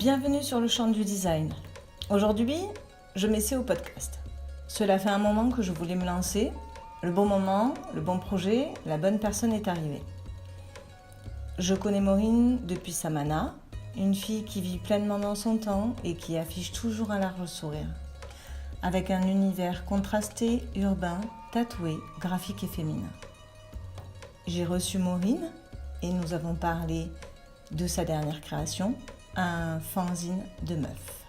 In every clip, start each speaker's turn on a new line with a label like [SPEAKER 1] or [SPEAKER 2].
[SPEAKER 1] Bienvenue sur le champ du design. Aujourd'hui, je m'essaie au podcast. Cela fait un moment que je voulais me lancer. Le bon moment, le bon projet, la bonne personne est arrivée. Je connais Maureen depuis Samana, une fille qui vit pleinement dans son temps et qui affiche toujours un large sourire. Avec un univers contrasté, urbain, tatoué, graphique et féminin. J'ai reçu Maureen et nous avons parlé de sa dernière création, un fanzine de meufs.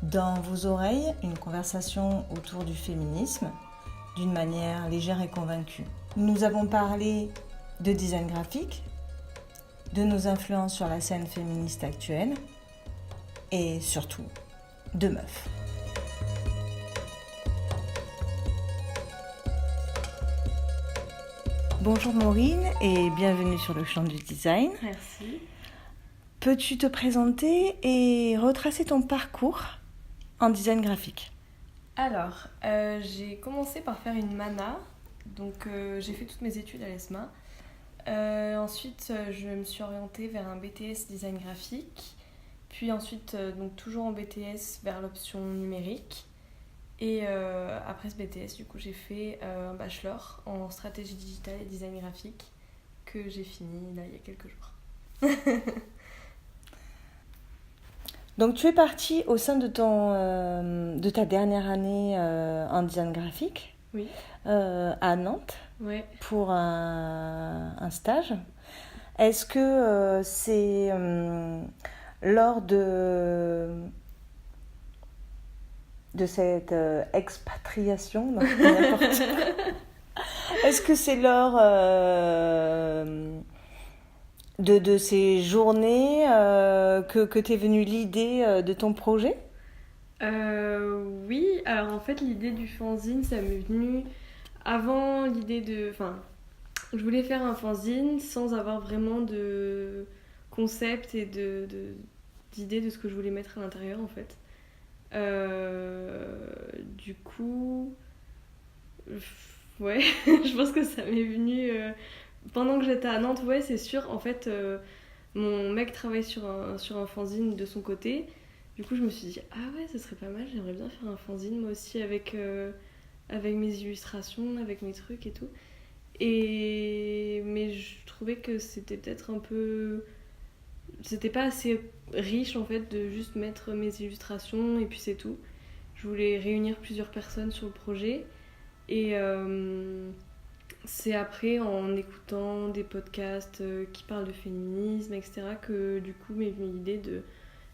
[SPEAKER 1] Dans vos oreilles, une conversation autour du féminisme, d'une manière légère et convaincue. Nous avons parlé de design graphique, de nos influences sur la scène féministe actuelle et surtout de meufs. Bonjour Maureen et bienvenue sur le champ du design.
[SPEAKER 2] Merci.
[SPEAKER 1] Peux-tu te présenter et retracer ton parcours en design graphique ?
[SPEAKER 2] Alors, j'ai commencé par faire une mana, donc j'ai fait toutes mes études à l'ESMA. Ensuite, je me suis orientée vers un BTS design graphique, puis ensuite, donc toujours en BTS vers l'option numérique. Et après ce BTS, du coup, j'ai fait un bachelor en stratégie digitale et design graphique que j'ai fini là il y a quelques jours.
[SPEAKER 1] Donc tu es partie au sein de ta dernière année en design graphique,
[SPEAKER 2] Oui.
[SPEAKER 1] À Nantes,
[SPEAKER 2] Ouais.
[SPEAKER 1] pour un stage. Est-ce que c'est lors de cette expatriation, non, n'importe quoi. Est-ce que c'est lors de ces journées que t'es venue l'idée de ton projet ?
[SPEAKER 2] Oui, alors en fait l'idée du fanzine ça m'est venu avant l'idée de... Enfin, je voulais faire un fanzine sans avoir vraiment de concept et d'idée de ce que je voulais mettre à l'intérieur en fait. Du coup, ouais, je pense que ça m'est venu pendant que j'étais à Nantes, ouais, c'est sûr. En fait, mon mec travaille sur un fanzine de son côté. Du coup, je me suis dit, ah ouais, ça serait pas mal, j'aimerais bien faire un fanzine moi aussi avec mes illustrations, avec mes trucs et tout. Mais je trouvais que c'était peut-être un peu... C'était pas assez riche en fait de juste mettre mes illustrations et puis c'est tout. Je voulais réunir plusieurs personnes sur le projet et c'est après en écoutant des podcasts qui parlent de féminisme, etc. que du coup m'est venue l'idée de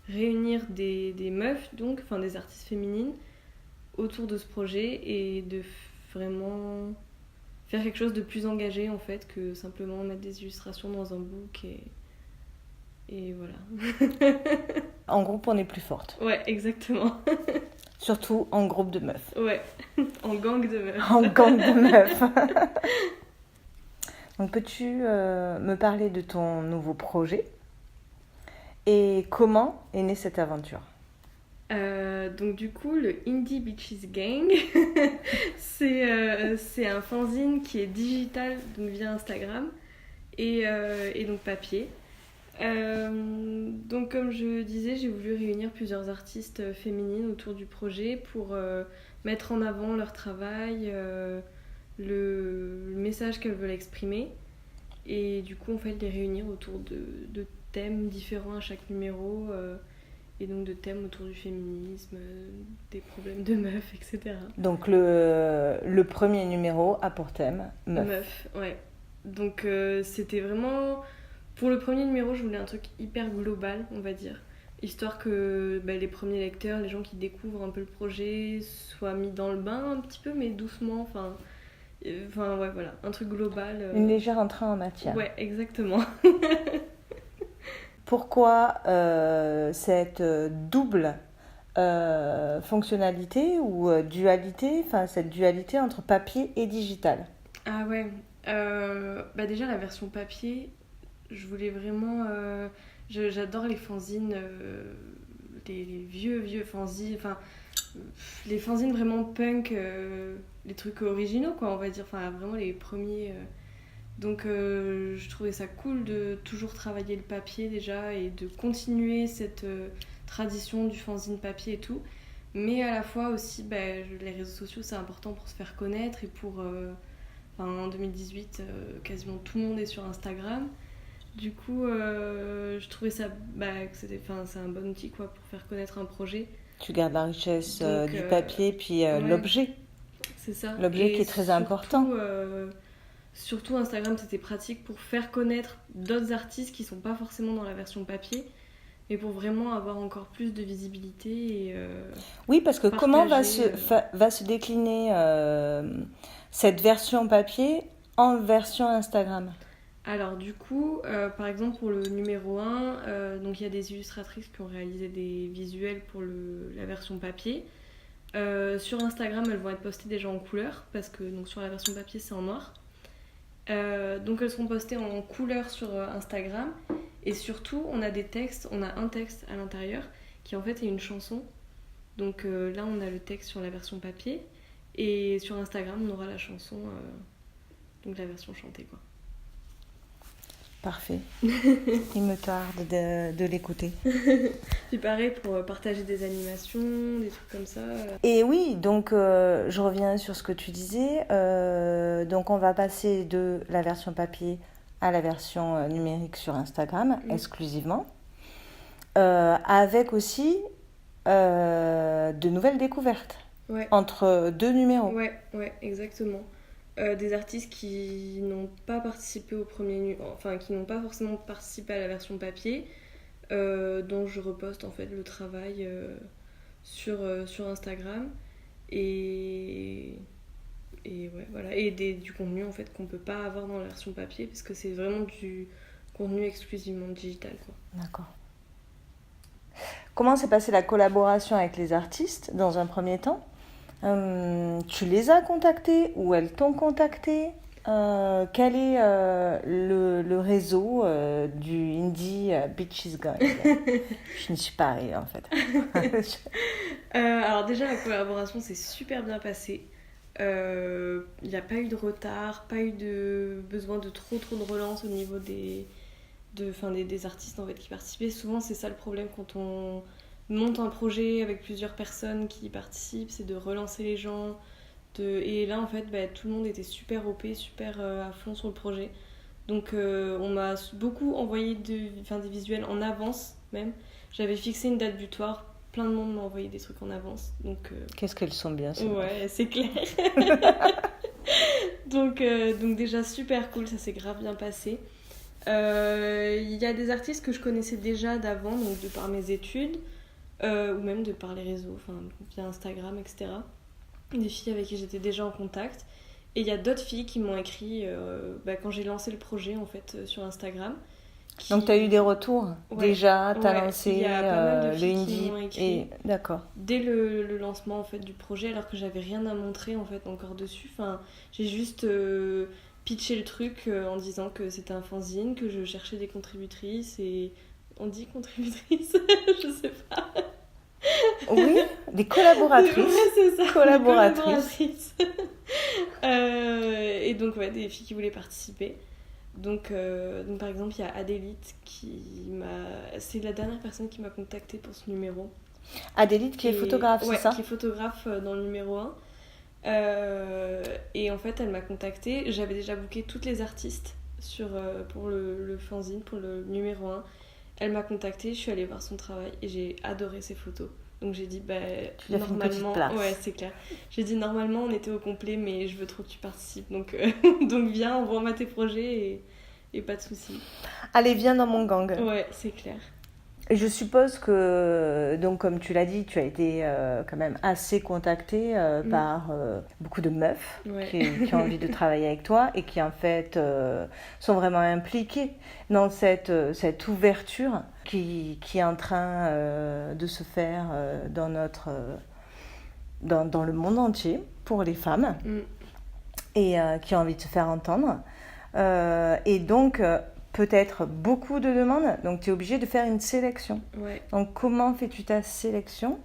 [SPEAKER 2] réunir des meufs, donc, enfin des artistes féminines autour de ce projet et de vraiment faire quelque chose de plus engagé en fait que simplement mettre des illustrations dans un book et voilà.
[SPEAKER 1] En groupe, on est plus forte.
[SPEAKER 2] Ouais, exactement.
[SPEAKER 1] Surtout en groupe de meufs.
[SPEAKER 2] Ouais, en gang de meufs.
[SPEAKER 1] En gang de meufs. Donc, peux-tu me parler de ton nouveau projet et comment est née cette aventure ?
[SPEAKER 2] Donc du coup, le Indie Bitches Gang, c'est un fanzine qui est digital, donc via Instagram, et donc papier. Donc comme je disais, j'ai voulu réunir plusieurs artistes féminines autour du projet pour mettre en avant leur travail, le message qu'elles veulent exprimer, et du coup en fait les réunir autour de thèmes différents à chaque numéro, et donc de thèmes autour du féminisme, des problèmes de meufs, etc.
[SPEAKER 1] Donc le premier numéro a pour thème meuf.
[SPEAKER 2] Meuf, ouais. Donc c'était vraiment... Pour le premier numéro, je voulais un truc hyper global, on va dire. Histoire que les premiers lecteurs, les gens qui découvrent un peu le projet, soient mis dans le bain un petit peu, mais doucement. Enfin ouais, voilà, un truc global.
[SPEAKER 1] Une légère entrée en matière.
[SPEAKER 2] Ouais, exactement.
[SPEAKER 1] Pourquoi cette double fonctionnalité ou dualité, enfin cette dualité entre papier et digital ?
[SPEAKER 2] Ah ouais, déjà la version papier, je voulais vraiment... j'adore les fanzines, les vieux fanzines, enfin les fanzines vraiment punk, les trucs originaux quoi, on va dire, enfin vraiment les premiers Donc je trouvais ça cool de toujours travailler le papier déjà et de continuer cette tradition du fanzine papier et tout. Mais à la fois aussi, les réseaux sociaux, c'est important pour se faire connaître et pour... en 2018, quasiment tout le monde est sur Instagram. Du coup, je trouvais ça que c'est un bon outil quoi, pour faire connaître un projet.
[SPEAKER 1] Tu gardes la richesse
[SPEAKER 2] Donc,
[SPEAKER 1] du papier, puis l'objet.
[SPEAKER 2] C'est ça.
[SPEAKER 1] L'objet qui est très important.
[SPEAKER 2] Surtout Instagram, c'était pratique pour faire connaître d'autres artistes qui sont pas forcément dans la version papier, mais pour vraiment avoir encore plus de visibilité. Et,
[SPEAKER 1] oui, parce que comment va se décliner cette version papier en version Instagram?
[SPEAKER 2] Alors du coup, par exemple pour le numéro 1, donc il y a des illustratrices qui ont réalisé des visuels pour la version papier. Sur Instagram, elles vont être postées déjà en couleur, parce que donc, sur la version papier, c'est en noir. Donc elles seront postées en couleur sur Instagram. Et surtout, on a un texte à l'intérieur qui en fait est une chanson. Donc là, on a le texte sur la version papier. Et sur Instagram, on aura la chanson, donc la version chantée, quoi.
[SPEAKER 1] Parfait. Il me tarde de l'écouter.
[SPEAKER 2] Puis pareil pour partager des animations, des trucs comme ça.
[SPEAKER 1] Et oui, donc je reviens sur ce que tu disais. Donc on va passer de la version papier à la version numérique sur Instagram exclusivement. Avec aussi de nouvelles découvertes entre deux numéros.
[SPEAKER 2] Ouais, exactement. Des artistes qui n'ont pas participé au premier qui n'ont pas forcément participé à la version papier, dont je reposte en fait le travail sur Instagram et voilà, et du contenu en fait qu'on peut pas avoir dans la version papier parce que c'est vraiment du contenu exclusivement digital, quoi.
[SPEAKER 1] D'accord. Comment s'est passée la collaboration avec les artistes dans un premier temps? Tu les as contactés ou elles t'ont contacté? Quel est le réseau du Indie Beaches Guide? Je n'y suis pas arrivée en fait.
[SPEAKER 2] Alors déjà la collaboration s'est super bien passée. Il n'y a pas eu de retard, pas eu de besoin de trop de relance au niveau des artistes en fait, qui participaient. Souvent c'est ça le problème quand on monte un projet avec plusieurs personnes qui y participent, c'est de relancer les gens. Et là en fait tout le monde était super OP, super à fond sur le projet. Donc on m'a beaucoup envoyé des visuels en avance même. J'avais fixé une date butoir, plein de monde m'a envoyé des trucs en avance. Donc,
[SPEAKER 1] qu'est-ce qu'elles sont bien ça.
[SPEAKER 2] Ouais, c'est clair. donc déjà super cool, ça s'est grave bien passé. Il y a des artistes que je connaissais déjà d'avant, donc de par mes études, ou même de par les réseaux, via Instagram, etc. Des filles avec qui j'étais déjà en contact. Et il y a d'autres filles qui m'ont écrit quand j'ai lancé le projet en fait sur Instagram.
[SPEAKER 1] Donc tu as eu des retours déjà, tu as lancé
[SPEAKER 2] il y a pas mal de
[SPEAKER 1] le
[SPEAKER 2] filles
[SPEAKER 1] Indie
[SPEAKER 2] qui m'ont écrit
[SPEAKER 1] d'accord.
[SPEAKER 2] Dès le lancement en fait du projet, alors que j'avais rien à montrer en fait encore dessus. J'ai juste pitché le truc en disant que c'était un fanzine, que je cherchais des contributrices et on dit contributrices, je sais pas.
[SPEAKER 1] Oui, des collaboratrices.
[SPEAKER 2] Ouais, c'est ça.
[SPEAKER 1] Collaboratrices.
[SPEAKER 2] Et donc des filles qui voulaient participer. Donc par exemple, il y a Adélite c'est la dernière personne qui m'a contactée pour ce numéro.
[SPEAKER 1] Adélite qui est photographe, c'est ça?
[SPEAKER 2] Qui est photographe dans le numéro 1. Et en fait, elle m'a contactée. J'avais déjà booké toutes les artistes pour le fanzine, pour le numéro 1. Elle m'a contactée, je suis allée voir son travail et j'ai adoré ses photos. Donc j'ai dit, normalement, ouais, c'est clair. J'ai dit, normalement, on était au complet, mais je veux trop que tu participes. Donc viens, envoie-moi tes projets et pas de soucis.
[SPEAKER 1] Allez, viens dans mon gang.
[SPEAKER 2] Ouais, c'est clair.
[SPEAKER 1] Je suppose que, donc, comme tu l'as dit, tu as été quand même assez contactée par beaucoup de meufs qui ont envie de travailler avec toi et qui, en fait, sont vraiment impliquées dans cette ouverture qui est en train de se faire dans le monde entier pour les femmes et qui ont envie de se faire entendre. Et donc... peut-être beaucoup de demandes, donc tu es obligé de faire une sélection.
[SPEAKER 2] Ouais.
[SPEAKER 1] Donc comment fais-tu ta sélection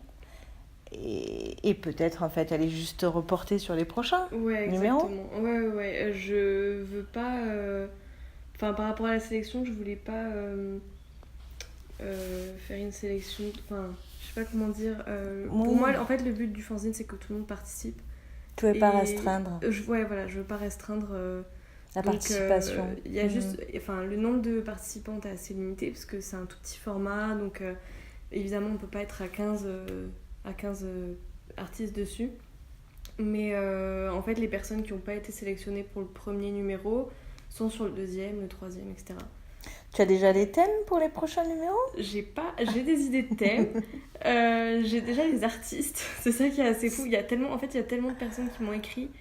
[SPEAKER 1] et peut-être en fait elle est juste reportée sur les prochains numéros.
[SPEAKER 2] Ouais. Je veux pas. Enfin, par rapport à la sélection, je voulais pas faire une sélection. Enfin, je sais pas comment dire. Pour moi, en fait, le but du fanzine, c'est que tout le monde participe.
[SPEAKER 1] Tu veux pas restreindre
[SPEAKER 2] je veux pas restreindre
[SPEAKER 1] la participation.
[SPEAKER 2] Il y a juste, enfin, le nombre de participantes est assez limité parce que c'est un tout petit format, donc évidemment on peut pas être à 15 artistes dessus. Mais en fait, les personnes qui n'ont pas été sélectionnées pour le premier numéro sont sur le deuxième, le troisième, etc.
[SPEAKER 1] Tu as déjà des thèmes pour les prochains numéros ?
[SPEAKER 2] J'ai des idées de thèmes. J'ai déjà les artistes. C'est ça qui est assez fou. Il y a tellement de personnes qui m'ont écrit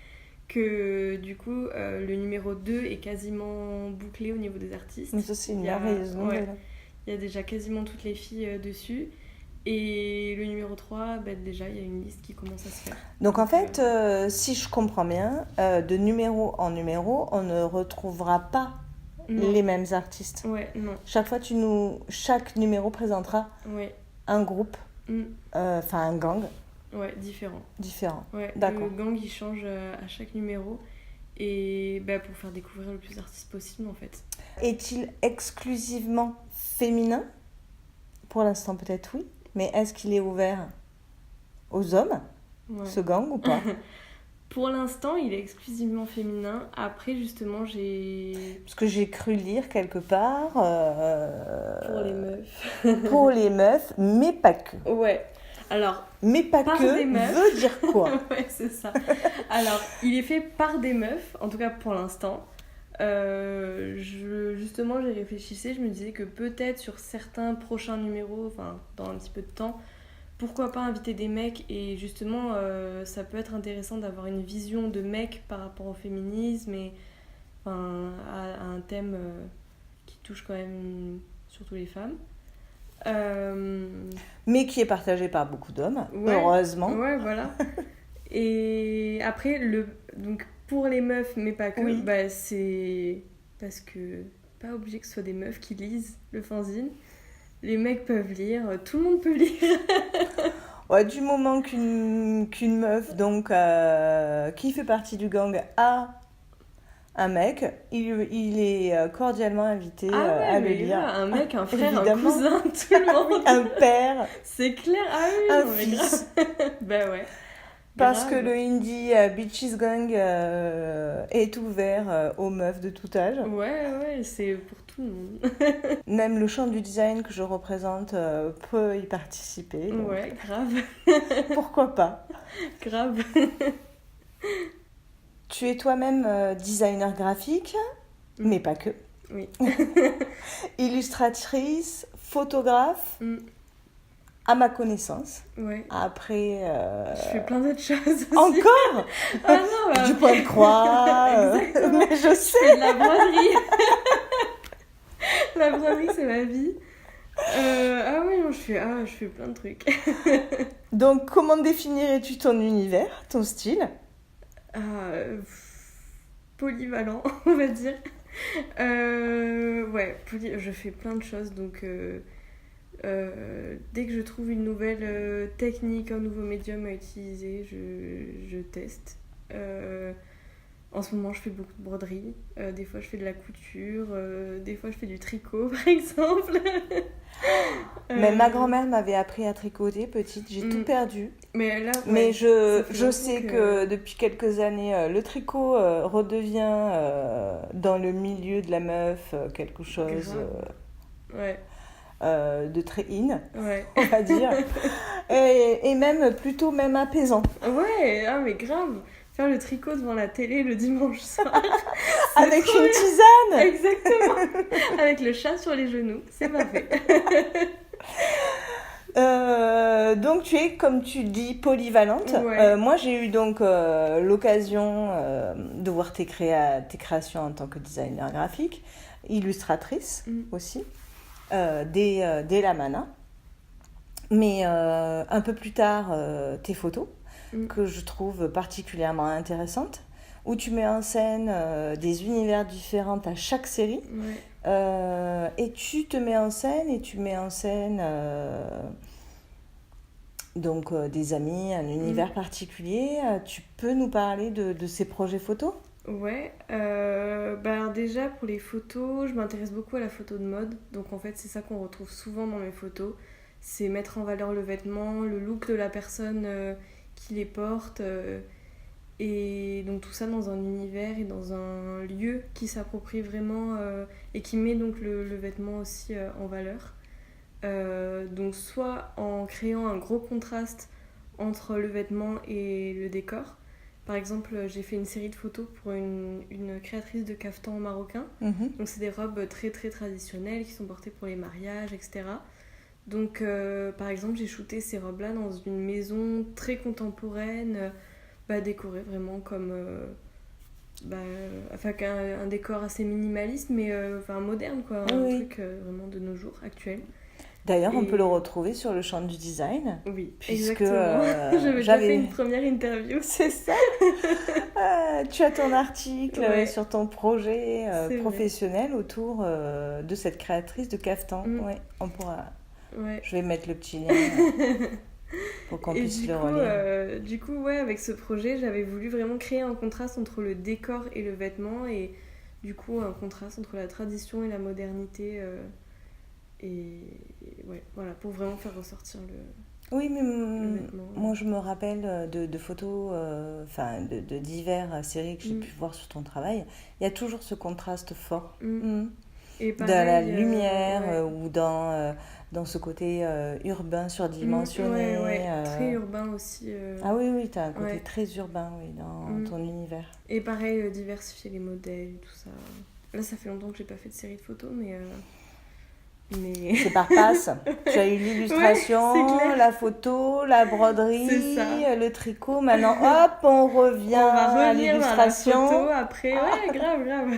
[SPEAKER 2] que du coup, le numéro 2 est quasiment bouclé au niveau des artistes.
[SPEAKER 1] Mais ça, c'est une merveilleuse nouvelle.
[SPEAKER 2] Il y a déjà quasiment toutes les filles dessus. Et le numéro 3, déjà, il y a une liste qui commence à se faire.
[SPEAKER 1] Donc en fait, si je comprends bien, de numéro en numéro, on ne retrouvera pas les mêmes artistes.
[SPEAKER 2] Ouais, non.
[SPEAKER 1] Chaque numéro présentera un groupe, un gang.
[SPEAKER 2] Ouais, différent. Ouais,
[SPEAKER 1] D'accord.
[SPEAKER 2] le gang, il change à chaque numéro. Et pour faire découvrir le plus d'artistes possible, en fait.
[SPEAKER 1] Est-il exclusivement féminin ? Pour l'instant, peut-être oui. Mais est-ce qu'il est ouvert aux hommes, ce gang, ou pas ?
[SPEAKER 2] Pour l'instant, il est exclusivement féminin. Après, justement,
[SPEAKER 1] Parce que j'ai cru lire quelque part...
[SPEAKER 2] Pour les meufs.
[SPEAKER 1] Pour les meufs, mais pas que.
[SPEAKER 2] Ouais. Alors...
[SPEAKER 1] Mais pas que veut dire quoi ?
[SPEAKER 2] Ouais, c'est ça. Alors, il est fait par des meufs, en tout cas pour l'instant. Justement, j'y réfléchissais, je me disais que peut-être sur certains prochains numéros, enfin dans un petit peu de temps, pourquoi pas inviter des mecs, et justement ça peut être intéressant d'avoir une vision de mec par rapport au féminisme et à un thème qui touche quand même surtout les femmes.
[SPEAKER 1] Mais qui est partagé par beaucoup d'hommes, heureusement.
[SPEAKER 2] Ouais, voilà. Et après, donc pour les meufs, mais pas que, c'est parce que pas obligé que ce soit des meufs qui lisent le fanzine. Les mecs peuvent lire, tout le monde peut lire.
[SPEAKER 1] Ouais, du moment qu'une meuf donc, qui fait partie du gang a un mec, il est cordialement invité à le lire.
[SPEAKER 2] Là, un mec, un frère, évidemment. Un cousin, tout le monde.
[SPEAKER 1] Un père.
[SPEAKER 2] C'est clair,
[SPEAKER 1] un fils.
[SPEAKER 2] Ouais.
[SPEAKER 1] Parce que le indie Bitches Gang est ouvert aux meufs de tout âge.
[SPEAKER 2] Ouais, c'est pour tout le monde.
[SPEAKER 1] Même le champ du design que je représente peut y participer. Donc...
[SPEAKER 2] Ouais, grave.
[SPEAKER 1] Pourquoi pas ?
[SPEAKER 2] Grave.
[SPEAKER 1] Tu es toi-même designer graphique, mais pas que.
[SPEAKER 2] Oui.
[SPEAKER 1] Illustratrice, photographe. À ma connaissance.
[SPEAKER 2] Ouais.
[SPEAKER 1] Après...
[SPEAKER 2] Je fais plein d'autres choses aussi.
[SPEAKER 1] Encore du point de croix. Mais je sais.
[SPEAKER 2] Je fais de la broderie. La broderie, c'est ma vie. Je fais plein de trucs.
[SPEAKER 1] Donc, comment définirais-tu ton univers, ton style ?
[SPEAKER 2] Polyvalent, on va dire. Je fais plein de choses, donc... dès que je trouve une nouvelle technique, un nouveau médium à utiliser, je teste. En ce moment, je fais beaucoup de broderie. Des fois, je fais de la couture. Des fois, je fais du tricot, par exemple.
[SPEAKER 1] Mais ma grand-mère m'avait appris à tricoter petite. J'ai tout perdu.
[SPEAKER 2] Mais là,
[SPEAKER 1] mais je sais que depuis quelques années, le tricot redevient dans le milieu de la meuf quelque chose... de très in, on va dire, et même plutôt apaisant.
[SPEAKER 2] Ouais, mais grave. Faire le tricot devant la télé le dimanche soir.
[SPEAKER 1] Avec une tisane.
[SPEAKER 2] Exactement. Avec le chat sur les genoux, c'est parfait.
[SPEAKER 1] Donc tu es, comme tu dis, polyvalente. Moi j'ai eu donc l'occasion de voir tes créations en tant que designer graphique, illustratrice aussi. Dès la Mana, mais un peu plus tard tes photos que je trouve particulièrement intéressantes, où tu mets en scène des univers différents à chaque série, et tu te mets en scène et tu mets en scène donc des amis, un univers particulier. Tu peux nous parler de ces projets photos?
[SPEAKER 2] Ouais, alors déjà pour les photos, je m'intéresse beaucoup à la photo de mode. Donc en fait, c'est ça qu'on retrouve souvent dans mes photos. C'est mettre en valeur le vêtement, le look de la personne qui les porte. Et donc tout ça dans un univers et dans un lieu qui s'approprie vraiment et qui met donc le vêtement aussi en valeur. Donc soit en créant un gros contraste entre le vêtement et le décor. Par exemple, j'ai fait une série de photos pour une créatrice de caftan marocain. Donc c'est des robes très très traditionnelles qui sont portées pour les mariages, etc. Donc par exemple, j'ai shooté ces robes-là dans une maison très contemporaine, décorée vraiment comme un décor assez minimaliste, mais moderne, quoi, un truc vraiment de nos jours, actuel.
[SPEAKER 1] D'ailleurs, on peut le retrouver sur le champ du design.
[SPEAKER 2] Oui,
[SPEAKER 1] puisque
[SPEAKER 2] exactement. J'avais déjà fait une première interview.
[SPEAKER 1] C'est ça. Tu as ton article sur ton projet professionnel autour de cette créatrice de caftan. Ouais, on pourra... Je vais mettre le petit lien pour qu'on puisse le relire.
[SPEAKER 2] Du coup, avec ce projet, j'avais voulu vraiment créer un contraste entre le décor et le vêtement, et du coup, un contraste entre la tradition et la modernité. Voilà, pour vraiment faire ressortir le...
[SPEAKER 1] Oui, mais moi je me rappelle de photos, de divers séries que j'ai pu voir sur ton travail. Il y a toujours ce contraste fort. Et pareil, dans la lumière ou dans ce côté urbain surdimensionné.
[SPEAKER 2] Très urbain aussi.
[SPEAKER 1] Ah oui, tu as un côté très urbain dans ton univers.
[SPEAKER 2] Et pareil, diversifier les modèles et tout ça. Là, ça fait longtemps que j'ai pas fait de série de photos, mais...
[SPEAKER 1] C'est par passe. Tu as eu l'illustration, la photo, la broderie, le tricot. Maintenant, hop, on revient à l'illustration.
[SPEAKER 2] Dans la photo après. Grave.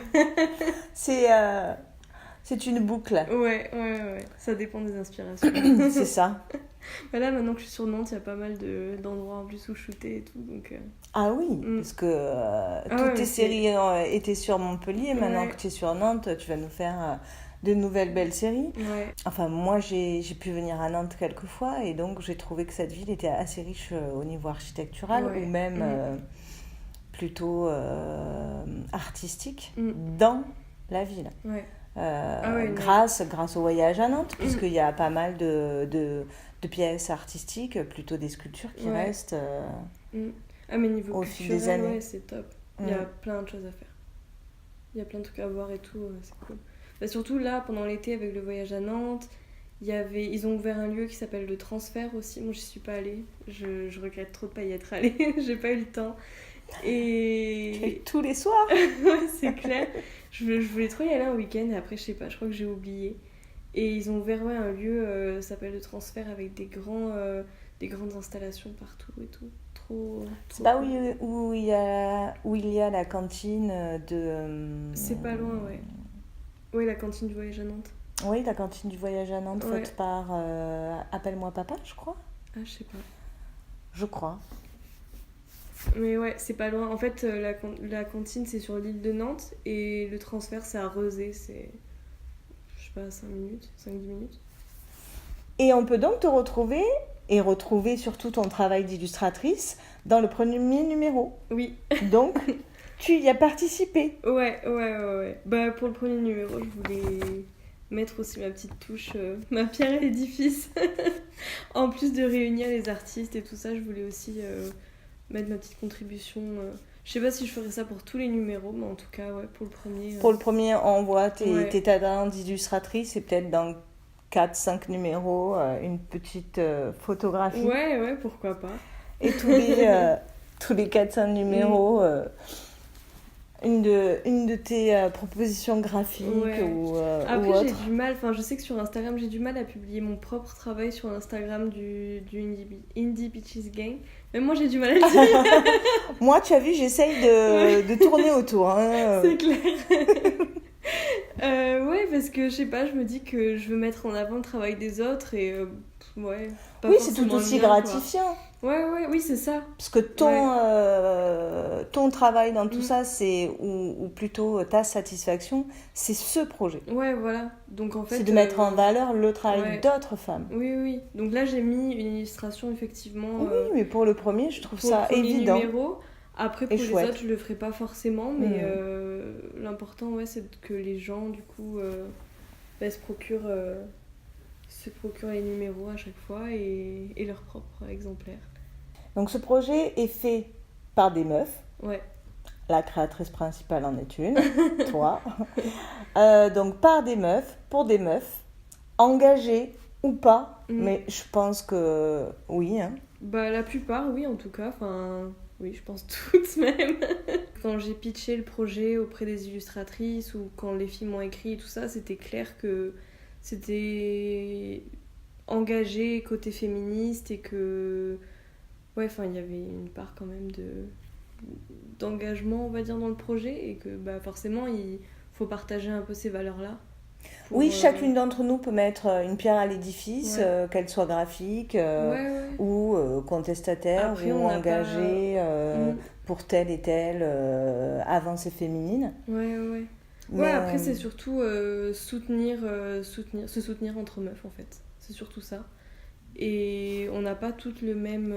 [SPEAKER 1] C'est une boucle.
[SPEAKER 2] Ouais. Ça dépend des inspirations.
[SPEAKER 1] C'est ça.
[SPEAKER 2] Là, maintenant que je suis sur Nantes, il y a pas mal d'endroits en plus où shooter et tout. Donc,
[SPEAKER 1] Ah oui, parce que toutes tes séries étaient sur Montpellier. Maintenant que tu es sur Nantes, tu vas nous faire... de nouvelles belles séries. Enfin, moi, j'ai pu venir à Nantes quelques fois et donc j'ai trouvé que cette ville était assez riche au niveau architectural ou même plutôt artistique dans la ville. Grâce au voyage à Nantes, puisqu'il y a pas mal de pièces artistiques, plutôt des sculptures qui restent
[SPEAKER 2] mais niveau
[SPEAKER 1] au fil des années.
[SPEAKER 2] C'est top. Il y a plein de choses à faire. Il y a plein de trucs à voir et tout, c'est cool. Surtout là, pendant l'été, avec le voyage à Nantes, ils ont ouvert un lieu qui s'appelle le Transfert aussi. Moi, j'y suis pas allée. Je regrette trop de pas y être allée. J'ai pas eu le temps. Et
[SPEAKER 1] tous les soirs.
[SPEAKER 2] C'est clair. Je voulais trop y aller un week-end et après, je sais pas, je crois que j'ai oublié. Et ils ont ouvert un lieu, ça s'appelle le Transfert, avec des grandes installations partout et tout. Trop
[SPEAKER 1] c'est pas où il y a la cantine de...
[SPEAKER 2] C'est pas loin, ouais. Oui, la cantine du voyage à Nantes.
[SPEAKER 1] Oui, la cantine du voyage à Nantes, faite par Appelle-moi Papa, je crois.
[SPEAKER 2] Ah, je sais pas.
[SPEAKER 1] Je crois.
[SPEAKER 2] Mais c'est pas loin. En fait, la cantine, c'est sur l'île de Nantes et le transfert, c'est à Rezé. C'est, je sais pas, 5-10 minutes.
[SPEAKER 1] Et on peut donc te retrouver et retrouver surtout ton travail d'illustratrice dans le premier numéro.
[SPEAKER 2] Oui.
[SPEAKER 1] Donc... Tu y as participé.
[SPEAKER 2] Ouais. Pour le premier numéro, je voulais mettre aussi ma petite touche, ma pierre à l'édifice. En plus de réunir les artistes et tout ça, je voulais aussi mettre ma petite contribution. Je sais pas si je ferais ça pour tous les numéros, mais en tout cas, pour le premier.
[SPEAKER 1] Pour le premier, on voit tes talents d'illustratrice et peut-être dans 4-5 numéros, une petite photographie.
[SPEAKER 2] Ouais, pourquoi pas.
[SPEAKER 1] Et tous les 4-5 numéros... Une de tes propositions graphiques ou
[SPEAKER 2] Après,
[SPEAKER 1] autre.
[SPEAKER 2] j'ai du mal, je sais que sur Instagram, j'ai du mal à publier mon propre travail sur l'Instagram du Indie Beaches Gang. Même moi, j'ai du mal à le dire.
[SPEAKER 1] Moi, tu as vu, j'essaye de tourner autour. Hein.
[SPEAKER 2] C'est clair. Parce que, je sais pas, je me dis que je veux mettre en avant le travail des autres et ouais, pas
[SPEAKER 1] Oui, c'est tout
[SPEAKER 2] forcément le
[SPEAKER 1] aussi
[SPEAKER 2] mien, quoi.
[SPEAKER 1] gratifiant.
[SPEAKER 2] Ouais, oui, c'est ça.
[SPEAKER 1] Parce que ton travail dans tout
[SPEAKER 2] Mm.
[SPEAKER 1] ça, ou plutôt ta satisfaction, c'est ce projet.
[SPEAKER 2] Ouais, voilà. Donc en
[SPEAKER 1] C'est
[SPEAKER 2] fait,
[SPEAKER 1] de mettre en valeur le travail
[SPEAKER 2] ouais.
[SPEAKER 1] d'autres femmes.
[SPEAKER 2] Oui. Donc là, j'ai mis une illustration, effectivement,
[SPEAKER 1] Oui, mais pour le premier, je trouve
[SPEAKER 2] pour le
[SPEAKER 1] ça
[SPEAKER 2] premier
[SPEAKER 1] évident.
[SPEAKER 2] numéro. Après,
[SPEAKER 1] Et
[SPEAKER 2] pour les
[SPEAKER 1] chouette.
[SPEAKER 2] autres, je le ferai pas forcément, mais
[SPEAKER 1] Mm.
[SPEAKER 2] l'important, ouais, c'est que les gens, du coup, se procurent les numéros à chaque fois et leur propre exemplaire.
[SPEAKER 1] Donc ce projet est fait par des meufs.
[SPEAKER 2] Ouais.
[SPEAKER 1] La créatrice principale en est une, toi. Donc par des meufs, pour des meufs, engagées ou pas, mais je pense que oui. Hein.
[SPEAKER 2] Bah la plupart, oui, en tout cas. Enfin, oui, je pense toutes même. Quand j'ai pitché le projet auprès des illustratrices ou quand les filles m'ont écrit et tout ça, c'était clair que c'était engagé côté féministe et que ouais, enfin, il y avait une part quand même d'engagement, on va dire, dans le projet et que bah forcément, il faut partager un peu ces valeurs-là.
[SPEAKER 1] Oui, chacune d'entre nous peut mettre une pierre à l'édifice,
[SPEAKER 2] Ouais.
[SPEAKER 1] qu'elle soit graphique
[SPEAKER 2] Ouais.
[SPEAKER 1] ou contestataire
[SPEAKER 2] Après,
[SPEAKER 1] ou
[SPEAKER 2] on n'a
[SPEAKER 1] engagée
[SPEAKER 2] pas...
[SPEAKER 1] pour telle et telle avancée féminine.
[SPEAKER 2] Ouais.
[SPEAKER 1] Mais,
[SPEAKER 2] Ouais, après, c'est surtout se soutenir entre meufs, en fait. C'est surtout ça. Et on n'a pas toutes le même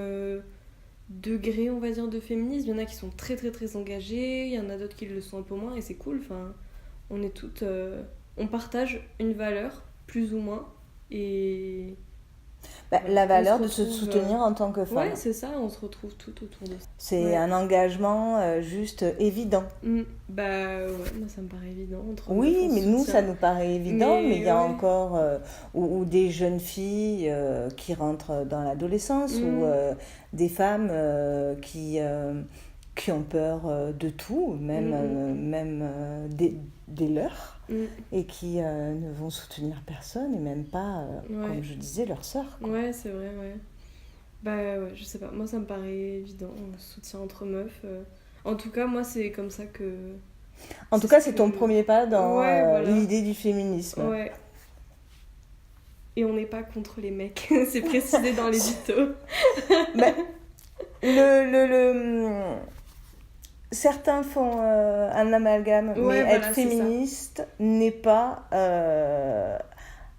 [SPEAKER 2] degré, on va dire, de féminisme. Il y en a qui sont très, très, très engagées. Il y en a d'autres qui le sont un peu moins. Et c'est cool. Enfin, on est toutes... on partage une valeur, plus ou moins. Et...
[SPEAKER 1] la valeur de se soutenir en tant que femme.
[SPEAKER 2] Ouais, c'est ça. On se retrouve toutes autour de ça.
[SPEAKER 1] C'est un engagement juste évident.
[SPEAKER 2] Bah ouais, moi ça me paraît évident.
[SPEAKER 1] Oui, mais nous ça nous paraît évident, mais il y a
[SPEAKER 2] ouais.
[SPEAKER 1] encore ou des jeunes filles qui rentrent dans l'adolescence ou des femmes qui ont peur de tout, même des leurs, et qui ne vont soutenir personne et même pas, comme je disais, leur sœur. Quoi.
[SPEAKER 2] Ouais, c'est vrai, ouais. Bah ouais, je sais pas, moi ça me paraît évident, on se soutient entre meufs. En tout cas, moi c'est comme ça que...
[SPEAKER 1] En tout cas, c'est ton premier pas dans
[SPEAKER 2] voilà.
[SPEAKER 1] l'idée du féminisme.
[SPEAKER 2] Ouais. Et on n'est pas contre les mecs, c'est précisé dans l'édito.
[SPEAKER 1] Mais certains font un amalgame, mais
[SPEAKER 2] voilà,
[SPEAKER 1] être féministe n'est pas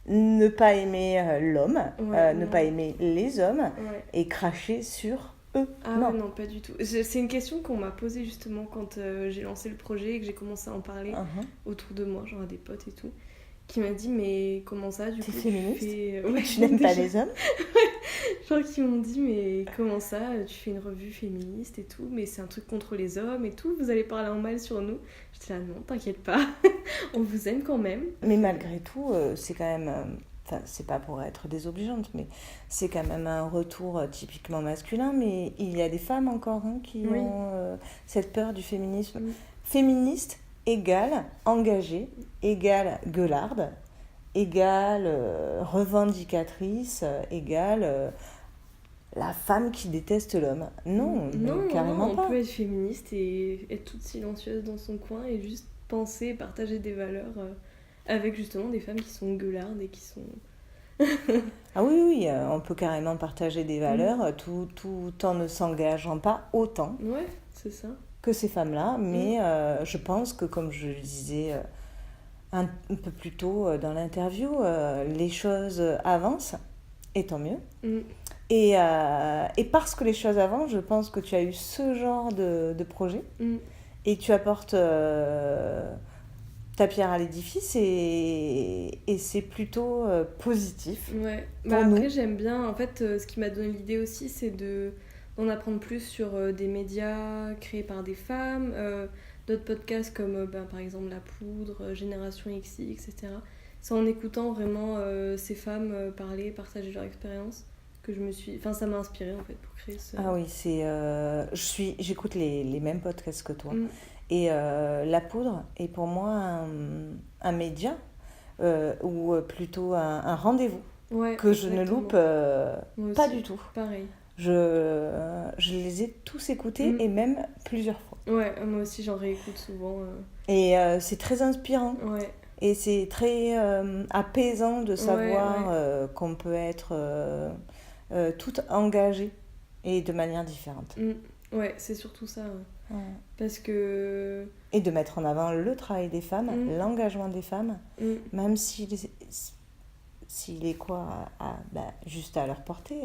[SPEAKER 1] ne pas aimer l'homme, ne pas aimer les hommes et cracher sur eux.
[SPEAKER 2] Ah non, pas du tout. C'est une question qu'on m'a posée justement quand j'ai lancé le projet et que j'ai commencé à en parler autour de moi, genre à des potes et tout, qui m'a dit mais comment ça du coup
[SPEAKER 1] t'es féministe
[SPEAKER 2] tu
[SPEAKER 1] n'aimes pas les hommes?
[SPEAKER 2] Genre qui m'ont dit mais comment ça tu fais une revue féministe et tout, mais c'est un truc contre les hommes et tout, vous allez parler en mal sur nous. J'étais là non, t'inquiète pas, on vous aime quand même.
[SPEAKER 1] Mais malgré tout c'est quand même enfin c'est pas pour être désobligeante, mais c'est quand même un retour typiquement masculin, mais il y a des femmes encore qui ont cette peur du féminisme. Féministe égale engagée, égale gueularde, égale revendicatrice, égale la femme qui déteste l'homme. Non, carrément pas.
[SPEAKER 2] On peut être féministe et être toute silencieuse dans son coin et juste penser et partager des valeurs avec justement des femmes qui sont gueulardes et qui sont...
[SPEAKER 1] Ah oui, on peut carrément partager des valeurs tout en ne s'engageant pas autant.
[SPEAKER 2] Ouais, c'est ça.
[SPEAKER 1] Que ces femmes-là, mais je pense que, comme je le disais un peu plus tôt dans l'interview, les choses avancent, et tant mieux. Et parce que les choses avancent, je pense que tu as eu ce genre de projet, et tu apportes ta pierre à l'édifice, et c'est plutôt positif.
[SPEAKER 2] Ouais, après j'aime bien, en fait, ce qui m'a donné l'idée aussi, c'est d'en apprendre plus sur des médias créés par des femmes, d'autres podcasts comme par exemple La Poudre, Génération XX, etc. C'est en écoutant vraiment ces femmes parler, partager leur expérience que je me suis... Enfin, ça m'a inspirée en fait pour créer ce...
[SPEAKER 1] Ah oui, j'écoute les mêmes podcasts que toi. Et La Poudre est pour moi un média, ou plutôt un rendez-vous que je ne loupe pas du tout.
[SPEAKER 2] Pareil.
[SPEAKER 1] Je les ai tous écoutés et même plusieurs fois.
[SPEAKER 2] Ouais, moi aussi j'en réécoute souvent.
[SPEAKER 1] Et c'est très inspirant.
[SPEAKER 2] Ouais.
[SPEAKER 1] Et c'est très apaisant de savoir
[SPEAKER 2] Ouais.
[SPEAKER 1] qu'on peut être toutes engagées et de manière différente.
[SPEAKER 2] Ouais, c'est surtout ça.
[SPEAKER 1] Ouais.
[SPEAKER 2] Parce que...
[SPEAKER 1] Et de mettre en avant le travail des femmes, l'engagement des femmes, même s'il est quoi, juste à leur portée,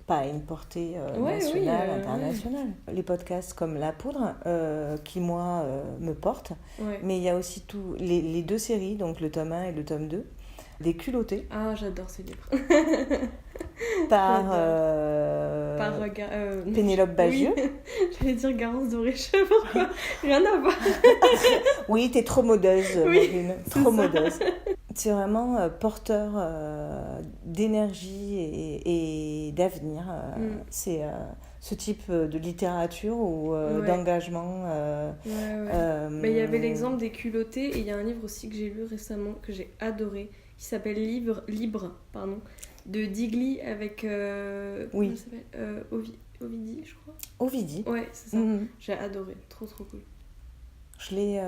[SPEAKER 1] pas à une portée nationale, internationale. Les podcasts comme La Poudre, qui moi me portent, mais il y a aussi les 2 séries, donc le tome 1 et le tome 2, des culottés.
[SPEAKER 2] Ah, j'adore ces livres.
[SPEAKER 1] par Pénélope Bagieux.
[SPEAKER 2] Oui. J'allais dire Garance Doré, je sais pourquoi. Rien à voir.
[SPEAKER 1] Oui, t'es trop modeuse, Maureen. Trop
[SPEAKER 2] ça.
[SPEAKER 1] modeuse. C'est vraiment porteur d'énergie et d'avenir. C'est ce type de littérature ou d'engagement.
[SPEAKER 2] Il y avait l'exemple des culottés et il y a un livre aussi que j'ai lu récemment que j'ai adoré qui s'appelle Libre, de Digli avec comment ça s'appelle Ovidi, je crois.
[SPEAKER 1] Ovidi.
[SPEAKER 2] Ouais, c'est ça. J'ai adoré, trop cool.
[SPEAKER 1] Je l'ai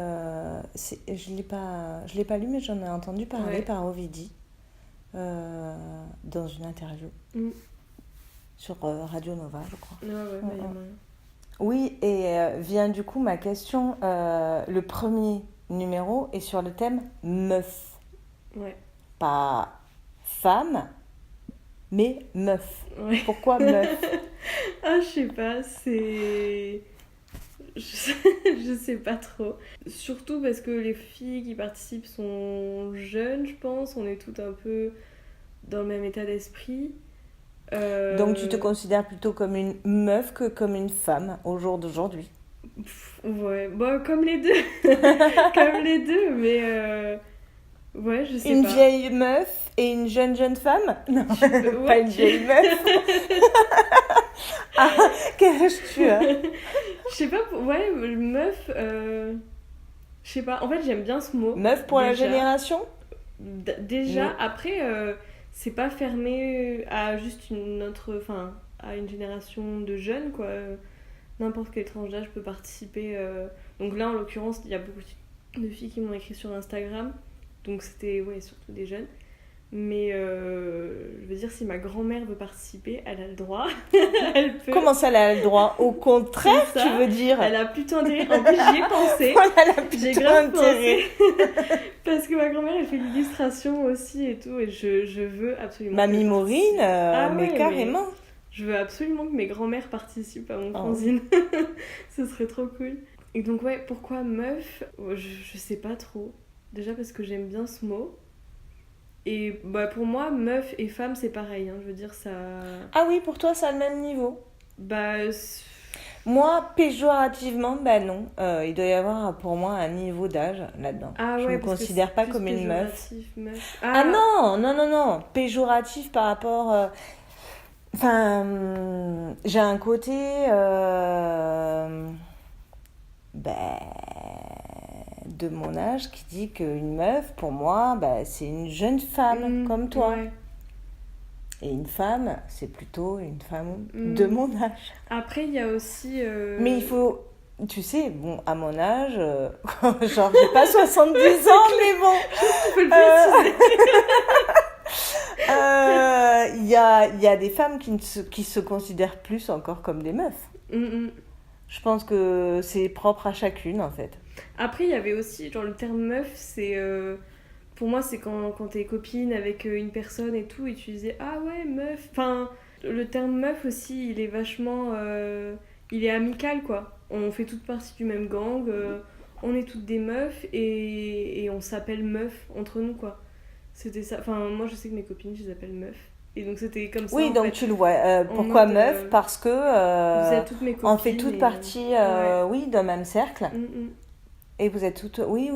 [SPEAKER 1] pas lu, mais j'en ai entendu parler par Ovidi dans une interview sur Radio Nova, je crois. Oui, et vient du coup ma question. Le premier numéro est sur le thème meuf.
[SPEAKER 2] Ouais.
[SPEAKER 1] Pas femme, mais meuf.
[SPEAKER 2] Ouais.
[SPEAKER 1] Pourquoi meuf?
[SPEAKER 2] Ah, je sais pas, je sais pas trop. Surtout parce que les filles qui participent sont jeunes, je pense. On est toutes un peu dans le même état d'esprit.
[SPEAKER 1] Donc tu te considères plutôt comme une meuf que comme une femme au jour d'aujourd'hui?
[SPEAKER 2] Ouais, bon, comme les deux. Comme les deux, mais... Ouais, je sais pas.
[SPEAKER 1] Une vieille meuf et une jeune femme? Non, pas une vieille meuf. Ah, quel âge tu as?
[SPEAKER 2] Je sais pas, meuf, je sais pas, en fait j'aime bien ce mot.
[SPEAKER 1] Meuf pour la génération?
[SPEAKER 2] Déjà, après, c'est pas fermé à juste à une génération de jeunes, quoi. N'importe quelle tranche d'âge peut participer. Donc là, en l'occurrence, il y a beaucoup de filles qui m'ont écrit sur Instagram. Donc c'était surtout des jeunes. Mais je veux dire, si ma grand-mère veut participer, elle a le droit. Elle peut.
[SPEAKER 1] Comment ça, elle a le droit? Au contraire, tu veux dire?
[SPEAKER 2] Elle a plutôt intérêt. En plus, j'y ai pensé.
[SPEAKER 1] Elle a plutôt intérêt.
[SPEAKER 2] Parce que ma grand-mère, elle fait l'illustration aussi et tout. Et je veux absolument.
[SPEAKER 1] Mamie Maureen, mais carrément.
[SPEAKER 2] Je veux absolument que mes grand-mères participent à mon fanzine. Ce serait trop cool. Et donc, pourquoi meuf? Je sais pas trop. Déjà parce que j'aime bien ce mot. Et pour moi, meuf et femme, c'est pareil. Je veux dire, ça...
[SPEAKER 1] Ah oui, pour toi, ça a le même niveau? Moi, péjorativement, non. Il doit y avoir pour moi un niveau d'âge là-dedans. Je ne me considère pas comme une meuf. Ah non. Péjoratif par rapport... j'ai un côté... de mon âge qui dit qu'une meuf, pour moi, c'est une jeune femme comme toi. Ouais. Et une femme, c'est plutôt une femme de mon âge.
[SPEAKER 2] Après, il y a aussi...
[SPEAKER 1] Mais il faut... Tu sais, bon, à mon âge, genre, j'ai pas 70 ans, mais bon...
[SPEAKER 2] Tu peux le
[SPEAKER 1] préciser. Il y a des femmes qui se considèrent plus encore comme des meufs. Je pense que c'est propre à chacune, en fait.
[SPEAKER 2] Après, il y avait aussi, genre, le terme meuf, c'est... pour moi, c'est quand t'es copine avec une personne et tout, et tu disais « Ah ouais, meuf !» Enfin, le terme meuf aussi, il est vachement... il est amical, quoi. On fait toutes partie du même gang, on est toutes des meufs, et on s'appelle meuf entre nous, quoi. C'était ça. Enfin, moi, je sais que mes copines, je les appelle meufs. Et donc, c'était comme ça,
[SPEAKER 1] oui, donc tu le vois. Pourquoi meuf? Parce que...
[SPEAKER 2] vous êtes toutes mes copines.
[SPEAKER 1] On fait toutes partie, d'un même cercle. Et vous êtes toutes... Oui,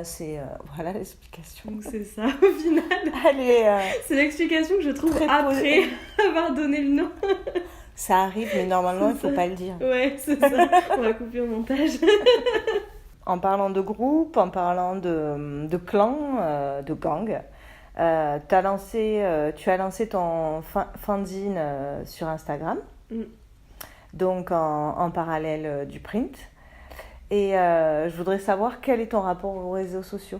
[SPEAKER 1] c'est... voilà l'explication.
[SPEAKER 2] Donc c'est ça, au final.
[SPEAKER 1] Allez,
[SPEAKER 2] c'est l'explication que je trouve après avoir donné le nom.
[SPEAKER 1] Ça arrive, mais normalement, il ne faut pas le dire.
[SPEAKER 2] Ouais, c'est ça. On va couper au montage.
[SPEAKER 1] En parlant de groupe, en parlant de clan, de gang, tu as lancé ton fanzine sur Instagram. Donc, en parallèle du print. Et je voudrais savoir quel est ton rapport aux réseaux sociaux.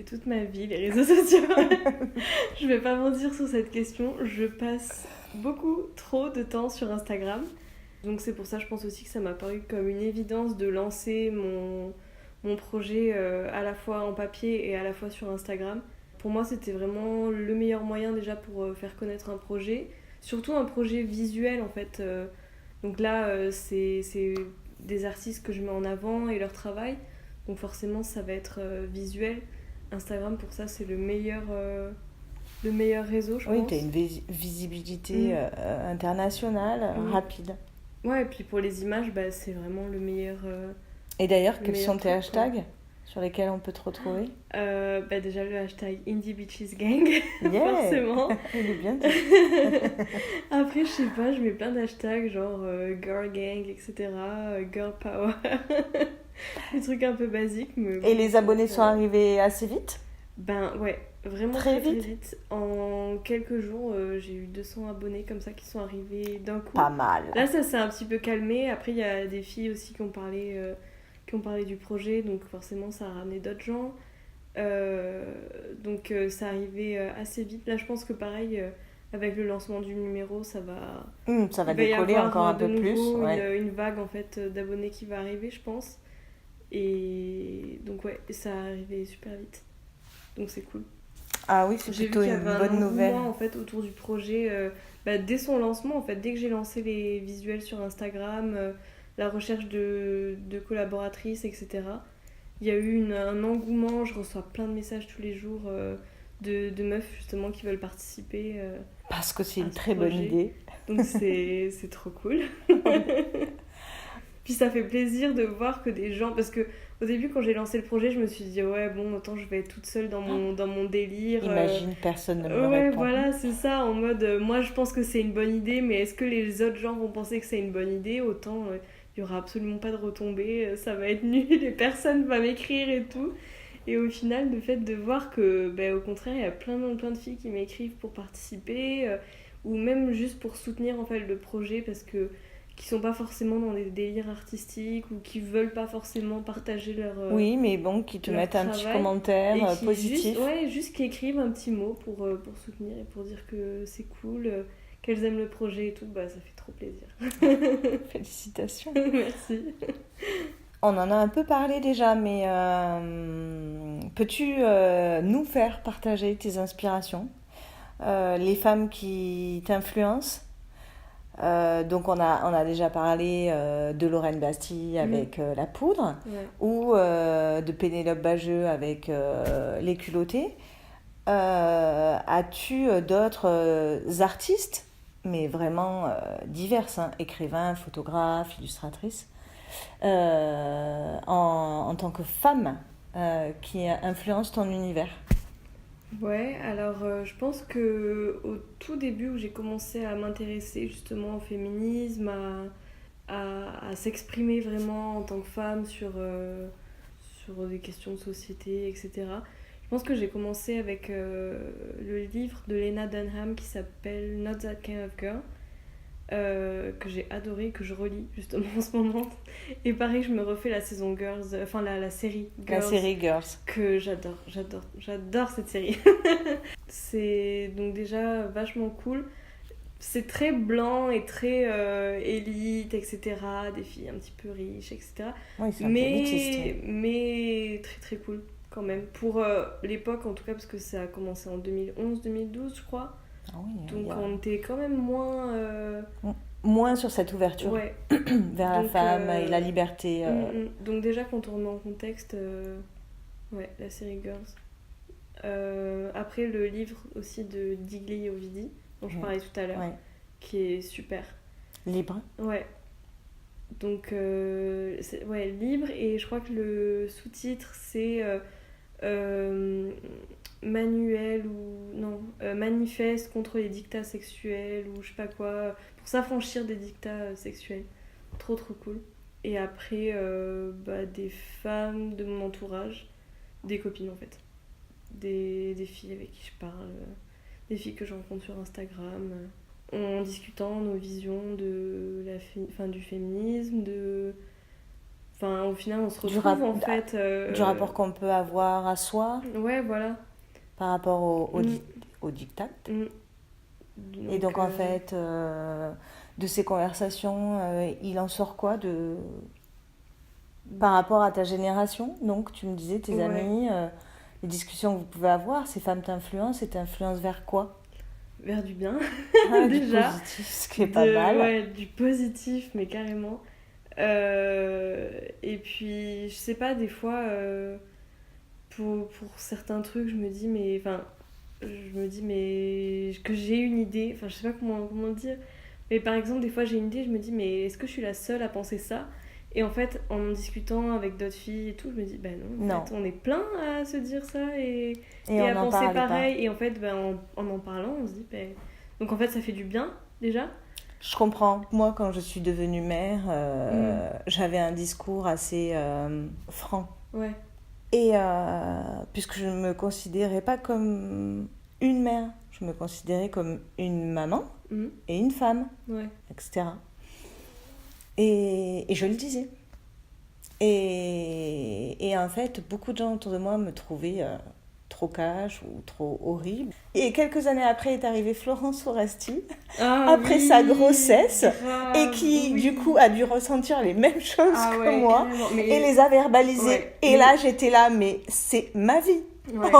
[SPEAKER 2] c'est toute ma vie, les réseaux sociaux. Je vais pas mentir sur cette question. Je passe beaucoup trop de temps sur Instagram. Donc c'est pour ça, je pense aussi que ça m'a paru comme une évidence de lancer mon projet à la fois en papier et à la fois sur Instagram. Pour moi, c'était vraiment le meilleur moyen déjà pour faire connaître un projet. Surtout un projet visuel en fait. Donc là, c'est des artistes que je mets en avant et leur travail. Donc forcément, ça va être visuel. Instagram, pour ça, c'est le meilleur réseau, je pense.
[SPEAKER 1] Oui, tu as une visibilité internationale, rapide.
[SPEAKER 2] Ouais, et puis pour les images, bah, c'est vraiment le meilleur.
[SPEAKER 1] Et d'ailleurs, quels sont tes
[SPEAKER 2] truc,
[SPEAKER 1] hashtags sur lesquels on peut te retrouver?
[SPEAKER 2] Bah déjà le hashtag Indie Beaches Gang,
[SPEAKER 1] Yeah.
[SPEAKER 2] forcément.
[SPEAKER 1] Il est bien dit.
[SPEAKER 2] Après, je sais pas, je mets plein d'hashtags genre Girl Gang, etc. Girl Power. Des trucs un peu basiques. Mais
[SPEAKER 1] Et les abonnés sont arrivés assez vite?
[SPEAKER 2] Ben ouais, vraiment
[SPEAKER 1] Très
[SPEAKER 2] très
[SPEAKER 1] vite.
[SPEAKER 2] vite. En quelques jours, j'ai eu 200 abonnés comme ça qui sont arrivés d'un coup.
[SPEAKER 1] Pas mal.
[SPEAKER 2] Là, ça s'est un petit peu calmé. Après, il y a des filles aussi qui ont parlé du projet, donc forcément, ça a ramené d'autres gens. Donc, ça arrivait assez vite. Là, je pense que pareil, avec le lancement du numéro, ça va
[SPEAKER 1] Ça va
[SPEAKER 2] il va y
[SPEAKER 1] décoller
[SPEAKER 2] avoir
[SPEAKER 1] encore un
[SPEAKER 2] de
[SPEAKER 1] peu plus.
[SPEAKER 2] nouveau
[SPEAKER 1] Ouais.
[SPEAKER 2] une vague en fait d'abonnés qui va arriver, je pense. Et donc, ouais, ça arrivait super vite. Donc, c'est cool.
[SPEAKER 1] Ah oui, c'est
[SPEAKER 2] J'ai vu
[SPEAKER 1] plutôt
[SPEAKER 2] qu'il y
[SPEAKER 1] une
[SPEAKER 2] avait un
[SPEAKER 1] bonne nouvelle.
[SPEAKER 2] engouement en fait autour du projet dès son lancement en fait, dès que j'ai lancé les visuels sur Instagram, la recherche de collaboratrices, etc. Il y a eu un engouement, je reçois plein de messages tous les jours de meufs justement qui veulent participer
[SPEAKER 1] Parce que c'est
[SPEAKER 2] à
[SPEAKER 1] une
[SPEAKER 2] ce
[SPEAKER 1] très bonne
[SPEAKER 2] projet.
[SPEAKER 1] idée.
[SPEAKER 2] Donc c'est trop cool. Puis ça fait plaisir de voir que des gens, parce que au début quand j'ai lancé le projet, je me suis dit ouais bon autant je vais être toute seule dans mon délire.
[SPEAKER 1] Imagine, personne ne me
[SPEAKER 2] Ouais,
[SPEAKER 1] répond.
[SPEAKER 2] voilà, c'est ça, en mode moi je pense que c'est une bonne idée, mais est-ce que les autres gens vont penser que c'est une bonne idée? Autant il y aura absolument pas de retombées, ça va être nul, et personne va m'écrire et tout. Et au final, le fait de voir que, au contraire, il y a plein de filles qui m'écrivent pour participer, ou même juste pour soutenir en fait le projet, parce que qui sont pas forcément dans des délires artistiques ou qui veulent pas forcément partager leur
[SPEAKER 1] Oui, mais bon, qui te
[SPEAKER 2] leur
[SPEAKER 1] mettent un petit
[SPEAKER 2] travail,
[SPEAKER 1] commentaire
[SPEAKER 2] et qui
[SPEAKER 1] positif.
[SPEAKER 2] juste qui écrivent un petit mot pour soutenir et pour dire que c'est cool, qu'elles aiment le projet et tout, bah ça fait trop plaisir.
[SPEAKER 1] Félicitations.
[SPEAKER 2] Merci.
[SPEAKER 1] On en a un peu parlé déjà, mais peux-tu nous faire partager tes inspirations, les femmes qui t'influencent? Donc on a déjà parlé de Lorraine Bastille avec La Poudre,
[SPEAKER 2] Ouais.
[SPEAKER 1] ou de Pénélope Bageux avec Les Culottés. As-tu d'autres artistes, mais vraiment diverses, hein, écrivains, photographes, illustratrices, en tant que femme qui influencent ton univers?
[SPEAKER 2] Ouais, alors je pense que au tout début où j'ai commencé à m'intéresser justement au féminisme, à s'exprimer vraiment en tant que femme sur des questions de société, etc. Je pense que j'ai commencé avec le livre de Lena Dunham qui s'appelle Not That Kind of Girl, que j'ai adoré, que je relis justement en ce moment. Et pareil, je me refais la saison Girls, enfin la série Girls.
[SPEAKER 1] La série Girls.
[SPEAKER 2] Que j'adore cette série. C'est donc déjà vachement cool. C'est très blanc et très élite, etc. Des filles un petit peu riches, etc.
[SPEAKER 1] Oui, c'est un peu élitiste.
[SPEAKER 2] Mais très très cool quand même. Pour l'époque en tout cas, parce que ça a commencé en 2011-2012 je crois.
[SPEAKER 1] Ah oui,
[SPEAKER 2] Donc on était quand même moins...
[SPEAKER 1] moins sur cette ouverture
[SPEAKER 2] Ouais.
[SPEAKER 1] vers la
[SPEAKER 2] Donc,
[SPEAKER 1] femme et la liberté.
[SPEAKER 2] Donc déjà quand on remet en contexte, ouais, la série Girls. Après le livre aussi de Digli Ovidi, dont je parlais tout à l'heure,
[SPEAKER 1] Ouais.
[SPEAKER 2] qui est super.
[SPEAKER 1] Libre.
[SPEAKER 2] Ouais. Donc, ouais, libre, et je crois que le sous-titre c'est manuel ou non, manifeste contre les dictats sexuels ou je sais pas quoi, pour s'affranchir des dictats sexuels. Trop trop cool. Et après, des femmes de mon entourage, des copines en fait. Des filles avec qui je parle, des filles que je rencontre sur Instagram, en discutant nos visions de du féminisme, Enfin, au final, on se retrouve en fait.
[SPEAKER 1] Du rapport qu'on peut avoir à soi
[SPEAKER 2] Ouais, voilà.
[SPEAKER 1] par rapport au diktat. Et donc, en fait, de ces conversations, il en sort quoi par rapport à ta génération? Donc, tu me disais, tes amis, les discussions que vous pouvez avoir, ces femmes t'influencent et t'influencent vers quoi?
[SPEAKER 2] Vers du bien,
[SPEAKER 1] déjà.
[SPEAKER 2] déjà.
[SPEAKER 1] Du positif, ce qui est pas mal.
[SPEAKER 2] Ouais, du positif, mais carrément. Et puis, je sais pas, des fois, pour certains trucs, je me dis, mais que j'ai une idée, enfin, je sais pas comment dire, mais par exemple, des fois, j'ai une idée, je me dis, mais est-ce que je suis la seule à penser ça? Et en fait, en discutant avec d'autres filles et tout, je me dis, ben non, en fait, on est plein à se dire ça et à penser pareil. Et en fait, en parlant, on se dit, donc en fait, ça fait du bien, déjà.
[SPEAKER 1] Je comprends. Moi, quand je suis devenue mère, j'avais un discours assez franc.
[SPEAKER 2] Ouais.
[SPEAKER 1] Et puisque je ne me considérais pas comme une mère, je me considérais comme une maman et une femme, etc. Et je le disais. Et en fait, beaucoup de gens autour de moi me trouvaient trop cash ou trop horrible. Et quelques années après est arrivée Florence Foresti, après sa grossesse, et qui du coup a dû ressentir les mêmes choses que moi, et les a verbalisées. Et là, j'étais là, mais c'est ma vie. Ouais.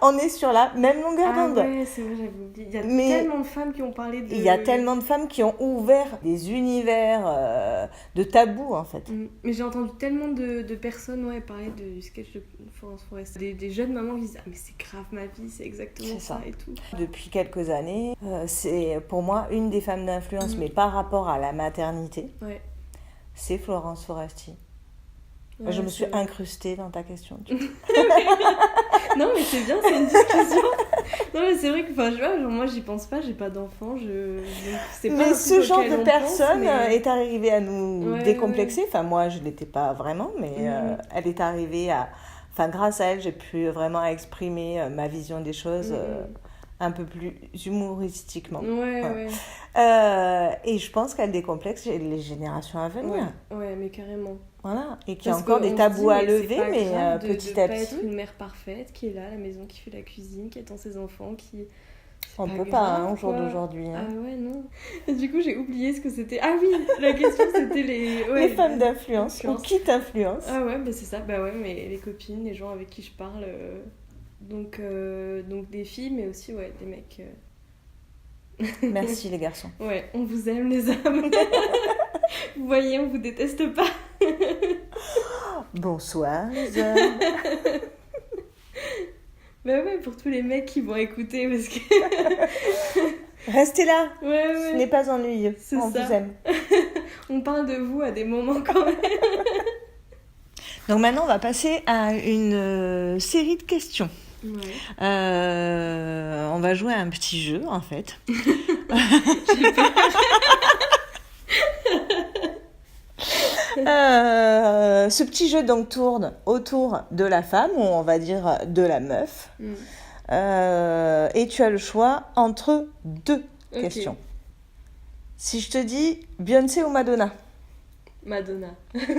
[SPEAKER 1] On est sur la même longueur d'onde.
[SPEAKER 2] Ouais, c'est vrai, j'avais oublié. Il y a tellement de femmes qui ont parlé de...
[SPEAKER 1] Il y a tellement de femmes qui ont ouvert des univers de tabous, en fait.
[SPEAKER 2] Mais j'ai entendu tellement de personnes parler du sketch de Florence Foresti. Des jeunes mamans qui disent « Ah, mais c'est grave ma vie, c'est exactement ça et tout. »
[SPEAKER 1] Depuis quelques années, c'est pour moi une des femmes d'influence, mais par rapport à la maternité, c'est Florence Foresti. Ouais, je me suis incrustée dans ta question.
[SPEAKER 2] Non, mais c'est bien, c'est une discussion. Non, mais c'est vrai que, enfin, moi, j'y pense pas, j'ai pas d'enfant, c'est pas
[SPEAKER 1] mais ce genre de personne est arrivée à nous décomplexer. Enfin, moi, je l'étais pas vraiment, mais elle est arrivée à... Enfin, grâce à elle, j'ai pu vraiment exprimer ma vision des choses un peu plus humoristiquement. Et je pense qu'elle décomplexe les générations à venir.
[SPEAKER 2] Ouais, mais carrément.
[SPEAKER 1] Voilà, et qu'il y a encore des tabous à lever, mais petit à petit.
[SPEAKER 2] Pas être une mère parfaite qui est là à la maison, qui fait la cuisine, qui attend ses enfants, qui...
[SPEAKER 1] On peut pas, au jour d'aujourd'hui.
[SPEAKER 2] Ah ouais, non. Et du coup, j'ai oublié ce que c'était. Ah oui, la question c'était
[SPEAKER 1] les femmes d'influence, ou qui t'influence.
[SPEAKER 2] Ah ouais, c'est ça. Bah ouais, mais les copines, les gens avec qui je parle. Donc des filles, mais aussi des mecs.
[SPEAKER 1] Merci les garçons.
[SPEAKER 2] Ouais, on vous aime les hommes. Vous voyez, on vous déteste pas.
[SPEAKER 1] Bonsoir.
[SPEAKER 2] Bah ouais, pour tous les mecs qui vont écouter, parce que...
[SPEAKER 1] Restez là. Ce n'est pas ennuyeux. On vous aime.
[SPEAKER 2] On parle de vous à des moments quand même.
[SPEAKER 1] Donc maintenant, on va passer à une série de questions.
[SPEAKER 2] Ouais.
[SPEAKER 1] On va jouer à un petit jeu, en fait.
[SPEAKER 2] J'ai peur.
[SPEAKER 1] Ce petit jeu donc tourne autour de la femme, ou on va dire de la meuf. Et tu as le choix entre deux questions. Si je te dis Beyoncé ou Madonna?
[SPEAKER 2] Madonna,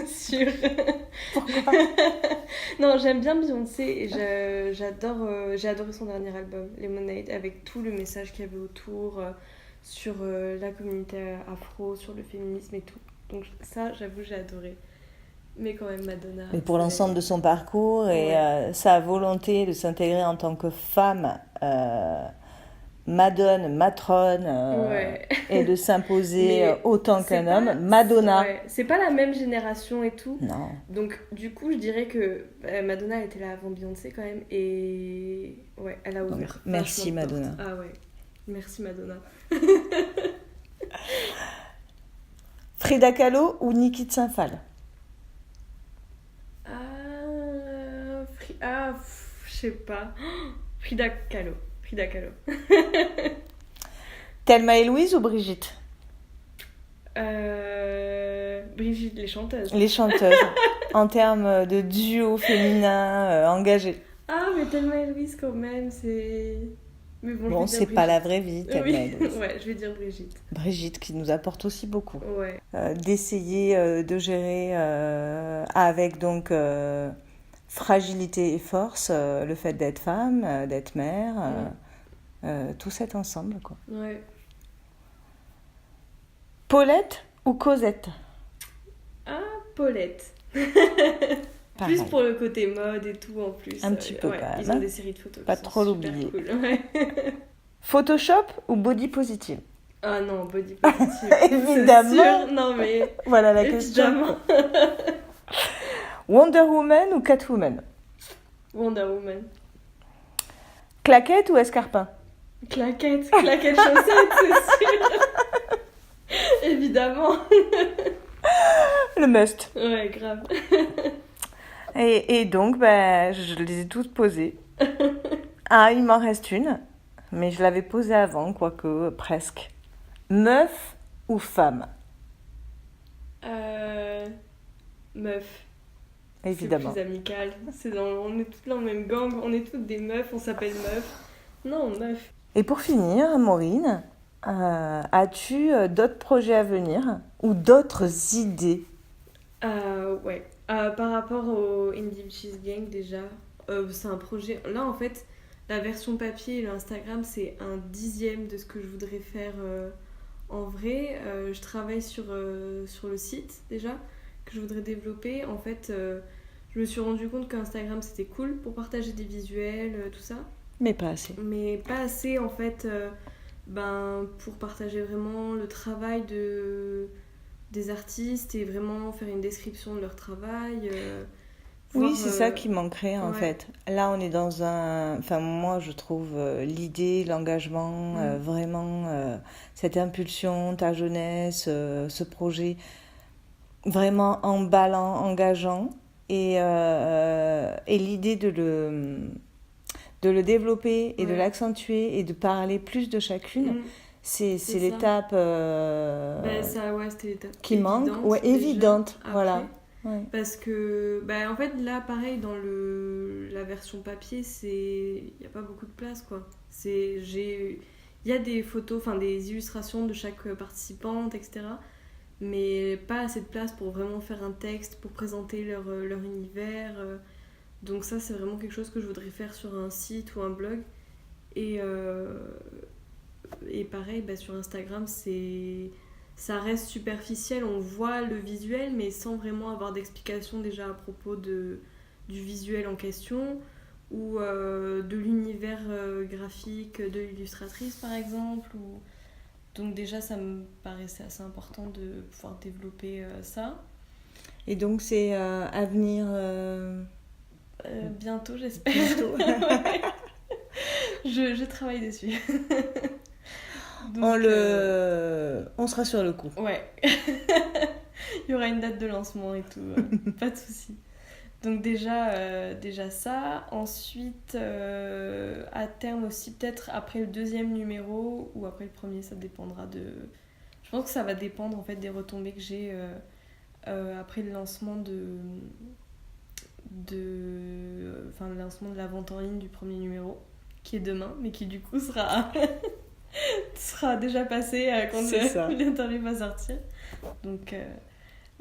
[SPEAKER 2] sûr.
[SPEAKER 1] Pourquoi?
[SPEAKER 2] Non, j'aime bien Beyoncé et j'ai adoré son dernier album, Lemonade, avec tout le message qu'il y avait autour, sur la communauté afro, sur le féminisme et tout. Donc ça, j'avoue, j'ai adoré. Mais quand même, Madonna...
[SPEAKER 1] Mais pour l'ensemble de son parcours et sa volonté de s'intégrer en tant que femme, matrone, et de s'imposer autant qu'un homme, Madonna...
[SPEAKER 2] C'est pas la même génération et tout.
[SPEAKER 1] Non.
[SPEAKER 2] Donc, du coup, je dirais que Madonna était là avant Beyoncé quand même. Et elle a ouvert.
[SPEAKER 1] Donc, merci Madonna.
[SPEAKER 2] Ah ouais, merci Madonna.
[SPEAKER 1] Frida Kahlo ou Niki de Saint-Phal?
[SPEAKER 2] Je sais pas. Frida Kahlo.
[SPEAKER 1] Thelma et Louise ou Brigitte?
[SPEAKER 2] Brigitte, les chanteuses.
[SPEAKER 1] Les chanteuses, en termes de duo féminin engagé.
[SPEAKER 2] Ah, mais Thelma et Louise quand même, Mais bon,
[SPEAKER 1] Bon,
[SPEAKER 2] je vais
[SPEAKER 1] c'est
[SPEAKER 2] dire
[SPEAKER 1] pas la vraie vie,
[SPEAKER 2] Oui,
[SPEAKER 1] Kamel.
[SPEAKER 2] ouais, je vais dire Brigitte.
[SPEAKER 1] Brigitte qui nous apporte aussi beaucoup.
[SPEAKER 2] Ouais.
[SPEAKER 1] D'essayer de gérer avec donc fragilité et force le fait d'être femme, d'être mère, tout cet ensemble, quoi.
[SPEAKER 2] Ouais.
[SPEAKER 1] Paulette ou Cosette?
[SPEAKER 2] Ah, Paulette.
[SPEAKER 1] Pareil.
[SPEAKER 2] Plus pour le côté mode et tout en plus.
[SPEAKER 1] Un petit peu
[SPEAKER 2] ouais,
[SPEAKER 1] quand même,
[SPEAKER 2] ils ont
[SPEAKER 1] hein.
[SPEAKER 2] des séries de photos
[SPEAKER 1] Pas
[SPEAKER 2] qui sont
[SPEAKER 1] trop
[SPEAKER 2] super
[SPEAKER 1] l'oublier.
[SPEAKER 2] cool. Ouais.
[SPEAKER 1] Photoshop ou body positive?
[SPEAKER 2] Ah non, body positive.
[SPEAKER 1] Évidemment.
[SPEAKER 2] C'est sûr. Non mais
[SPEAKER 1] Voilà la question.
[SPEAKER 2] évidemment.
[SPEAKER 1] Wonder Woman ou Catwoman?
[SPEAKER 2] Wonder Woman.
[SPEAKER 1] Claquette ou escarpin?
[SPEAKER 2] Claquette chaussettes, c'est sûr. Évidemment.
[SPEAKER 1] Le must.
[SPEAKER 2] Ouais, grave.
[SPEAKER 1] Et donc, bah, je les ai toutes posées. Ah, il m'en reste une, mais je l'avais posée avant, quoique presque. Meuf ou femme?
[SPEAKER 2] Meuf.
[SPEAKER 1] Évidemment.
[SPEAKER 2] C'est plus amical. On est toutes dans le même gang, on est toutes des meufs, on s'appelle meuf. Non, meuf.
[SPEAKER 1] Et pour finir, Maureen, as-tu d'autres projets à venir ou d'autres idées?
[SPEAKER 2] Ouais. Par rapport au Indie Beaches Gang, déjà, c'est un projet. Là, en fait, la version papier et l'Instagram, c'est 1/10 de ce que je voudrais faire en vrai. Je travaille sur le site déjà, que je voudrais développer. En fait, je me suis rendu compte qu'Instagram, c'était cool pour partager des visuels, tout ça.
[SPEAKER 1] Mais pas assez.
[SPEAKER 2] Mais pas assez, en fait, pour partager vraiment le travail des artistes et vraiment faire une description de leur travail.
[SPEAKER 1] Oui, c'est ça qui manquerait en
[SPEAKER 2] ouais.
[SPEAKER 1] fait. Là, on est dans un... Enfin, moi, je trouve l'idée, l'engagement, vraiment, cette impulsion, ta jeunesse, ce projet, vraiment emballant, engageant. Et l'idée de le développer et de l'accentuer et de parler plus de chacune, c'est l'étape
[SPEAKER 2] c'était l'étape
[SPEAKER 1] qui manque. Ouais,
[SPEAKER 2] déjà,
[SPEAKER 1] évidente,
[SPEAKER 2] après.
[SPEAKER 1] voilà. Ouais.
[SPEAKER 2] Parce que, en fait, là, pareil, dans la version papier, il n'y a pas beaucoup de place, quoi. Il y a des photos, enfin des illustrations de chaque participante, etc. Mais pas assez de place pour vraiment faire un texte, pour présenter leur univers. Donc ça, c'est vraiment quelque chose que je voudrais faire sur un site ou un blog. Et pareil, sur Instagram, ça reste superficiel, on voit le visuel, mais sans vraiment avoir d'explication déjà à propos du visuel en question, ou de l'univers graphique de l'illustratrice, par exemple. Donc déjà, ça me paraissait assez important de pouvoir développer ça.
[SPEAKER 1] Et donc, c'est à venir...
[SPEAKER 2] bientôt, j'espère.
[SPEAKER 1] Bientôt.
[SPEAKER 2] Je travaille dessus. Donc,
[SPEAKER 1] on sera sur le coup.
[SPEAKER 2] Ouais. Il y aura une date de lancement et tout. Pas de souci. Donc déjà ça. Ensuite, à terme aussi, peut-être après le 2e numéro ou après le premier, ça dépendra de... Je pense que ça va dépendre en fait des retombées que j'ai après le lancement le lancement de la vente en ligne du premier numéro, qui est demain, mais qui du coup sera déjà passé quand l'interview va sortir.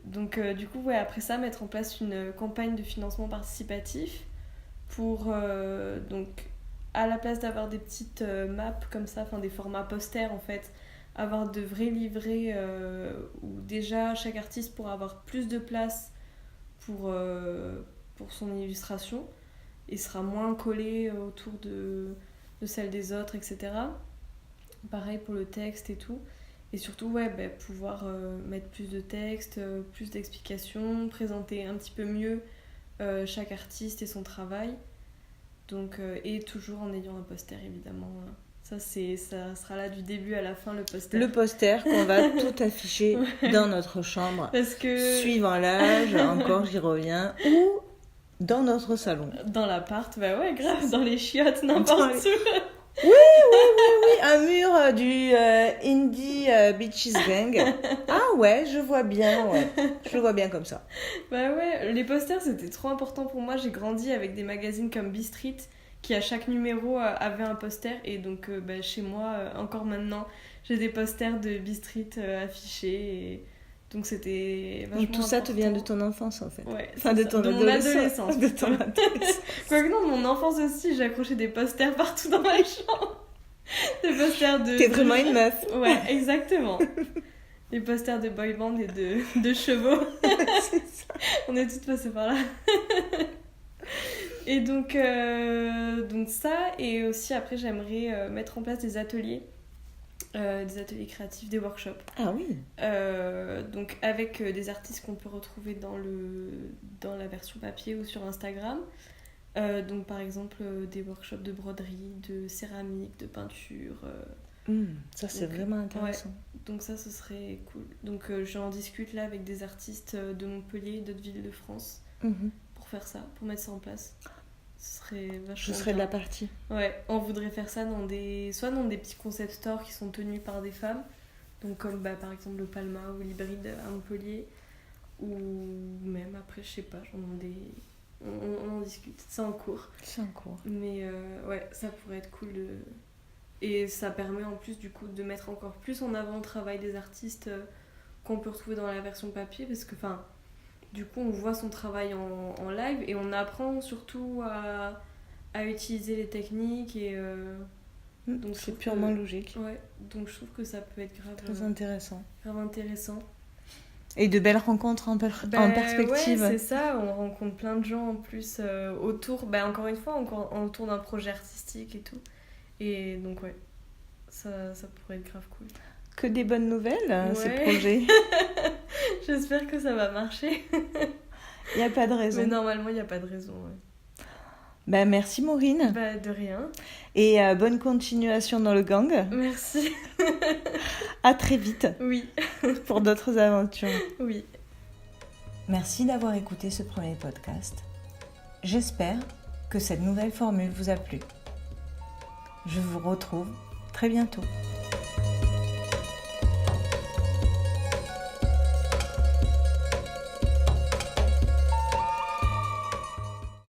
[SPEAKER 2] Donc du coup, après ça, mettre en place une campagne de financement participatif pour, donc, à la place d'avoir des petites maps comme ça, des formats posters en fait, avoir de vrais livrets où déjà chaque artiste pourra avoir plus de place pour son illustration et sera moins collé autour de celle des autres, etc. Pareil pour le texte et tout. Et surtout, pouvoir mettre plus de texte, plus d'explications, présenter un petit peu mieux chaque artiste et son travail. Donc, et toujours en ayant un poster, évidemment. Ça sera là du début à la fin, le poster.
[SPEAKER 1] Le poster qu'on va tout afficher dans notre chambre.
[SPEAKER 2] Parce que...
[SPEAKER 1] Suivant l'âge, encore j'y reviens. Ou dans notre salon.
[SPEAKER 2] Dans l'appart, grave, dans les chiottes, n'importe où.
[SPEAKER 1] Oui, un mur du Indie Beaches Gang. Ah ouais, je vois bien, je le vois bien comme ça.
[SPEAKER 2] Les posters c'était trop important pour moi. J'ai grandi avec des magazines comme B-Street qui à chaque numéro avait un poster. Et donc chez moi, encore maintenant, j'ai des posters de B-Street affichés. Et donc c'était vachement
[SPEAKER 1] Donc tout ça te vient de
[SPEAKER 2] important.
[SPEAKER 1] ton enfance en fait.
[SPEAKER 2] Ouais,
[SPEAKER 1] Enfin, de ton
[SPEAKER 2] de mon
[SPEAKER 1] adolescence.
[SPEAKER 2] adolescence.
[SPEAKER 1] De ton adolescence.
[SPEAKER 2] Quoique non, de mon enfance aussi, j'ai accroché des posters partout dans ma chambre. Des posters de...
[SPEAKER 1] T'es vraiment une meuf.
[SPEAKER 2] Ouais, exactement. Des posters de boy band et de chevaux.
[SPEAKER 1] C'est ça.
[SPEAKER 2] On est toutes passées par là. Et donc ça, et aussi après j'aimerais mettre en place des ateliers créatifs, des workshops.
[SPEAKER 1] Ah oui.
[SPEAKER 2] Donc avec des artistes qu'on peut retrouver dans la version papier ou sur Instagram. Donc par exemple des workshops de broderie, de céramique, de peinture.
[SPEAKER 1] Ça c'est
[SPEAKER 2] Donc,
[SPEAKER 1] vraiment intéressant.
[SPEAKER 2] Donc ça, ce serait cool. Donc j'en discute là avec des artistes de Montpellier et d'autres villes de France pour faire ça, pour mettre ça en place. Ce serait vachement
[SPEAKER 1] Je serais de
[SPEAKER 2] bien.
[SPEAKER 1] la partie.
[SPEAKER 2] Ouais, on voudrait faire ça soit dans des petits concept stores qui sont tenus par des femmes, donc comme par exemple le Palma ou l'Hybride à Montpellier, ou même après, je sais pas, on en discute, c'est en cours.
[SPEAKER 1] C'est en cours.
[SPEAKER 2] Mais ouais, ça pourrait être cool et ça permet en plus du coup de mettre encore plus en avant le travail des artistes qu'on peut retrouver dans la version papier, parce que du coup on voit son travail en live et on apprend surtout à utiliser les techniques et donc
[SPEAKER 1] C'est purement logique.
[SPEAKER 2] Ouais, donc je trouve que ça peut être
[SPEAKER 1] Très intéressant.
[SPEAKER 2] grave intéressant.
[SPEAKER 1] Et de belles rencontres en perspective.
[SPEAKER 2] Ouais, c'est ça, on rencontre plein de gens en plus autour, encore une fois, autour d'un projet artistique et tout. Et donc ouais, ça pourrait être grave cool.
[SPEAKER 1] Que des bonnes nouvelles, ces
[SPEAKER 2] Ouais.
[SPEAKER 1] projets.
[SPEAKER 2] J'espère que ça va marcher.
[SPEAKER 1] Il n'y a pas de raison.
[SPEAKER 2] Mais normalement, il n'y a pas de raison. Ouais.
[SPEAKER 1] Merci Maureen.
[SPEAKER 2] De rien.
[SPEAKER 1] Et bonne continuation dans le gang.
[SPEAKER 2] Merci.
[SPEAKER 1] À très vite
[SPEAKER 2] Oui,
[SPEAKER 1] pour d'autres aventures.
[SPEAKER 2] oui.
[SPEAKER 1] Merci d'avoir écouté ce premier podcast. J'espère que cette nouvelle formule vous a plu. Je vous retrouve très bientôt.